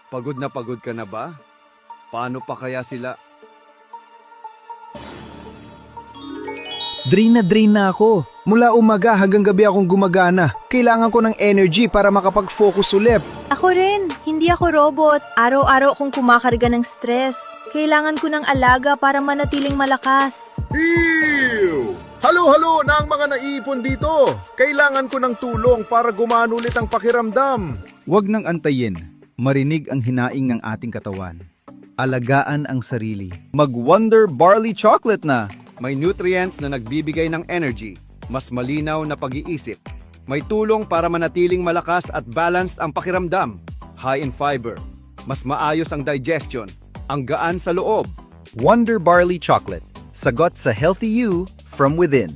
Pagod ka na ba? Paano pa kaya sila? Drain na ako. Mula umaga hanggang gabi akong gumagana. Kailangan ko ng energy para makapag-focus ulit. Ako rin, hindi ako robot. Araw-araw akong kumakarga ng stress. Kailangan ko ng alaga para manatiling malakas. Ew! Halo-halo na ang mga naiipon dito. Kailangan ko ng tulong para gumana ulit ang pakiramdam. Huwag nang antayin. Marinig ang hinaing ng ating katawan. Alagaan ang sarili. Mag-Wonder Barley Chocolate na! May nutrients na nagbibigay ng energy, mas malinaw na pag-iisip. May tulong para manatiling malakas at balanced ang pakiramdam. High in fiber, mas maayos ang digestion, ang gaan sa loob. Wonder Barley Chocolate. Sagot sa healthy you from within.